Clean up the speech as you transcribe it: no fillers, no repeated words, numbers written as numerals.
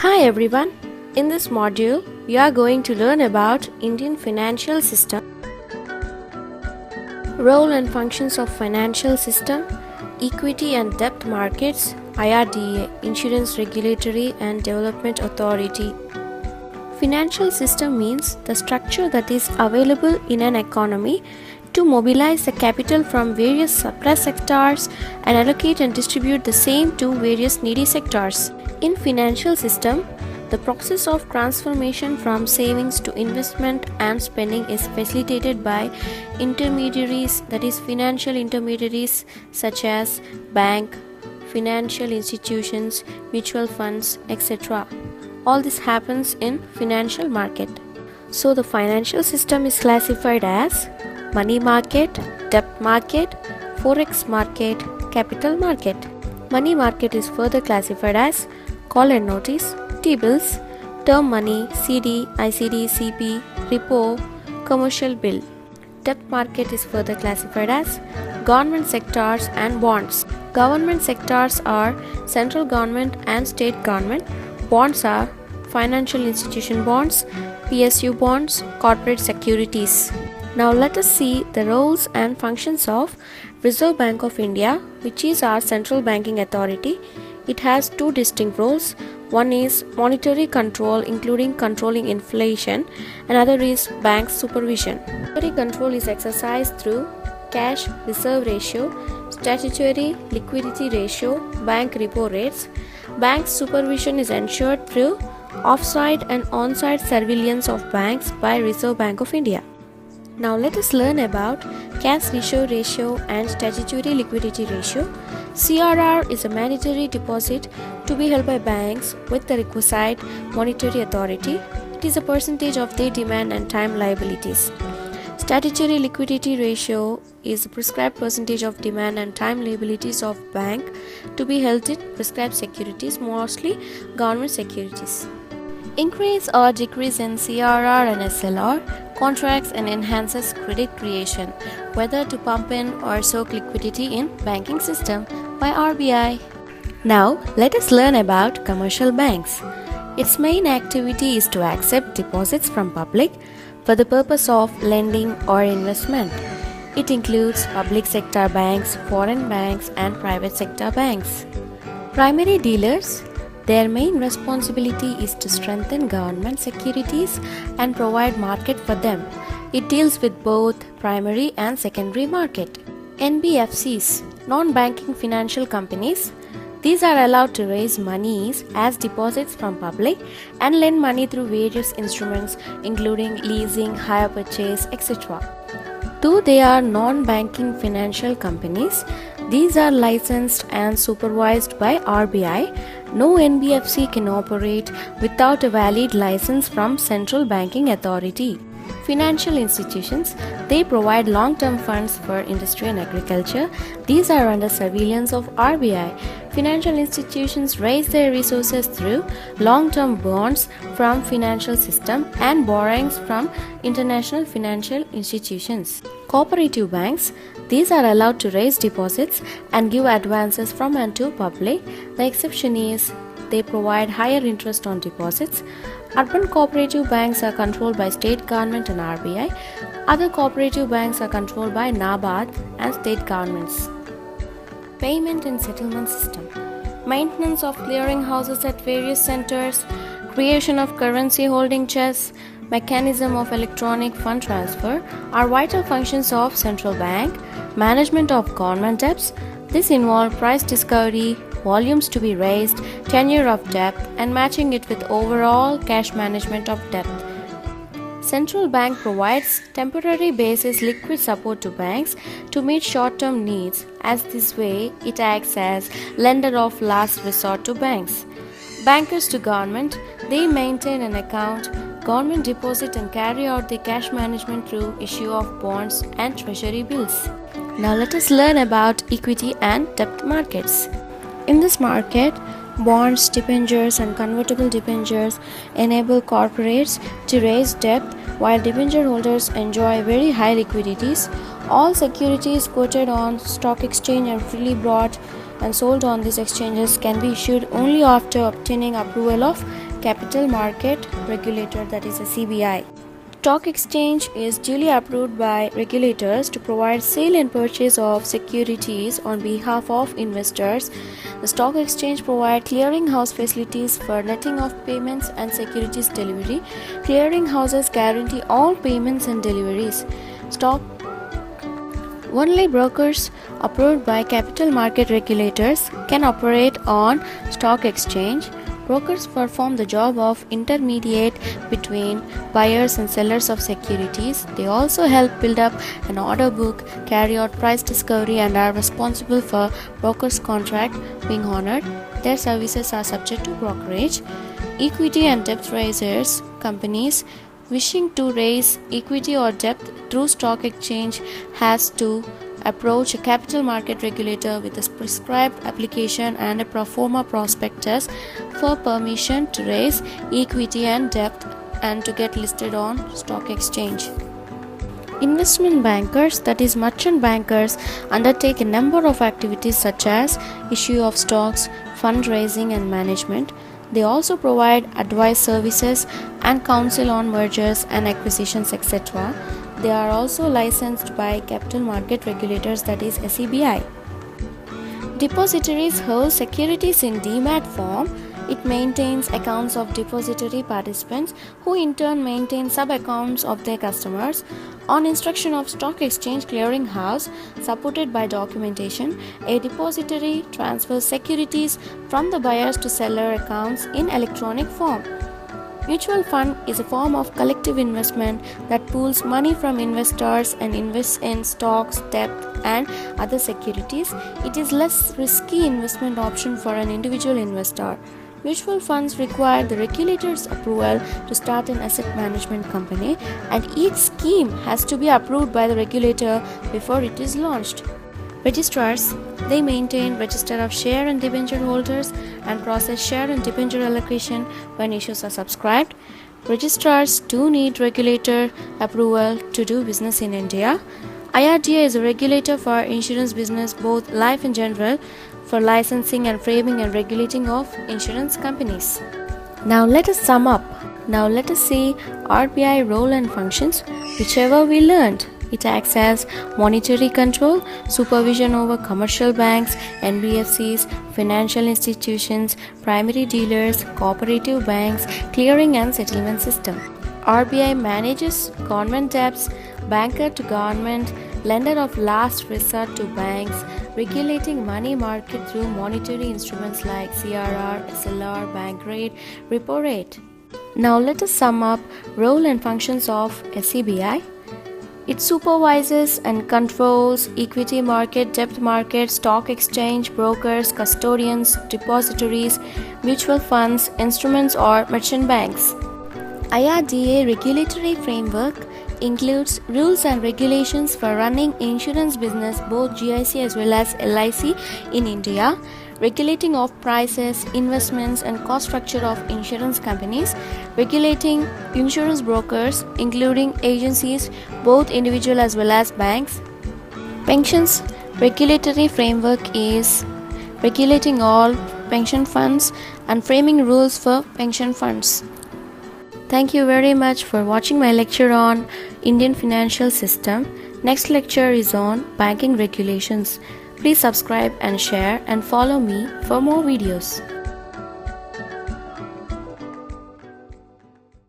Hi everyone, in this module we are going to learn about Indian financial system, role and functions of financial system, equity and debt markets, IRDA, Insurance Regulatory and Development Authority. Financial system means the structure that is available in an economy to mobilize the capital from various surplus sectors and allocate and distribute the same to various needy sectors. In financial system, the process of transformation from savings to investment and spending is facilitated by intermediaries, that is financial intermediaries such as bank, financial institutions, mutual funds, etc. All this happens in financial market. So the financial system is classified as money market, debt market, forex market, capital market. Money market is further classified as call and notice, T-bills, term money, CD, ICD, CP, repo, commercial bill. Debt market is further classified as government sectors and bonds. Government sectors are central government and state government. Bonds are financial institution bonds, PSU bonds, corporate securities. Now let us see the roles and functions of Reserve Bank of India, which is our central banking authority. It has two distinct roles. One is monetary control, including controlling inflation. Another is bank supervision. Monetary control is exercised through cash reserve ratio, statutory liquidity ratio, bank repo rates. Bank supervision is ensured through off-site and on-site surveillance of banks by Reserve Bank of India. Now let us learn about cash reserve ratio and statutory liquidity ratio. CRR is a mandatory deposit to be held by banks with the requisite monetary authority. It is a percentage of their demand and time liabilities. Statutory liquidity ratio is a prescribed percentage of demand and time liabilities of bank to be held in prescribed securities, mostly government securities. Increase or decrease in CRR and SLR contracts and enhances credit creation, whether to pump in or soak liquidity in banking system by RBI. Now let us learn about commercial banks. Its main activity is to accept deposits from public for the purpose of lending or investment. It includes public sector banks, foreign banks and private sector banks. Primary dealers, their main responsibility is to strengthen government securities and provide market for them. It deals with both primary and secondary market. NBFCs, non-banking financial companies, these are allowed to raise monies as deposits from public and lend money through various instruments including leasing, hire purchase, etc. Though they are non-banking financial companies, these are licensed and supervised by RBI. No NBFC can operate without a valid license from Central Banking Authority. Financial institutions, they provide long-term funds for industry and agriculture. These are under surveillance of RBI. Financial institutions raise their resources through long-term bonds from financial system and borrowings from international financial institutions. Cooperative banks, these are allowed to raise deposits and give advances from and to public. The exception is they provide higher interest on deposits. Urban cooperative banks are controlled by state government and RBI. Other cooperative banks are controlled by NABARD and state governments. Payment and settlement system. Maintenance of clearing houses at various centers, creation of currency holding chests, mechanism of electronic fund transfer are vital functions of central bank. Management of government debts. This involves price discovery, volumes to be raised, tenure of debt, and matching it with overall cash management of debt. Central bank provides temporary basis liquid support to banks to meet short-term needs, as this way it acts as lender of last resort to banks. Bankers to government, they maintain an account, government deposit and carry out the cash management through issue of bonds and treasury bills. Now let us learn about equity and debt markets. In this market, bonds, debentures and convertible debentures enable corporates to raise debt while debenture holders enjoy very high liquidities. All securities quoted on stock exchange and freely bought and sold on these exchanges can be issued only after obtaining approval of Capital Market Regulator, that is SEBI. Stock exchange is duly approved by regulators to provide sale and purchase of securities on behalf of investors. The stock exchange provides clearinghouse facilities for netting of payments and securities delivery. Clearinghouses guarantee all payments and deliveries. Only brokers approved by capital market regulators can operate on stock exchange. Brokers perform the job of intermediate between buyers and sellers of securities. They also help build up an order book, carry out price discovery, and are responsible for brokers' contract being honored. Their services are subject to brokerage. Equity and debt raisers, companies wishing to raise equity or debt through stock exchange has to approach a capital market regulator with a prescribed application and a pro forma prospectus for permission to raise equity and debt and to get listed on stock exchange. Investment bankers, that is merchant bankers, undertake a number of activities such as issue of stocks, fundraising and management. They also provide advice services and counsel on mergers and acquisitions, etc. They are also licensed by capital market regulators, that is SEBI. Depositories hold securities in demat form. It maintains accounts of depository participants who in turn maintain sub-accounts of their customers. On instruction of stock exchange clearinghouse, supported by documentation, a depository transfers securities from the buyers to seller accounts in electronic form. Mutual fund is a form of collective investment that pools money from investors and invests in stocks, debt, and other securities. It is less risky investment option for an individual investor. Mutual funds require the regulator's approval to start an asset management company, and each scheme has to be approved by the regulator before it is launched. Registrars, they maintain register of share and debenture holders and process share and debenture allocation when issues are subscribed. Registrars do need regulator approval to do business in India. IRDA is a regulator for insurance business, both life and general, for licensing and framing and regulating of insurance companies. Now let us sum up. Now let us see RBI role and functions, whichever we learned. It acts as monetary control, supervision over commercial banks, NBFCs, financial institutions, primary dealers, cooperative banks, clearing and settlement system. RBI manages government debts, banker to government, lender of last resort to banks, regulating money market through monetary instruments like CRR, SLR, bank rate, repo rate. Now let us sum up role and functions of SEBI. It supervises and controls equity market, debt market, stock exchange, brokers, custodians, depositories, mutual funds, instruments or merchant banks. IRDA regulatory framework includes rules and regulations for running insurance business, both GIC as well as LIC in India, regulating of prices, investments and cost structure of insurance companies, regulating insurance brokers including agencies, both individual as well as banks. Pensions regulatory framework is regulating all pension funds and framing rules for pension funds. Thank you very much for watching my lecture on Indian financial system. Next lecture is on banking regulations. Please subscribe and share and follow me for more videos.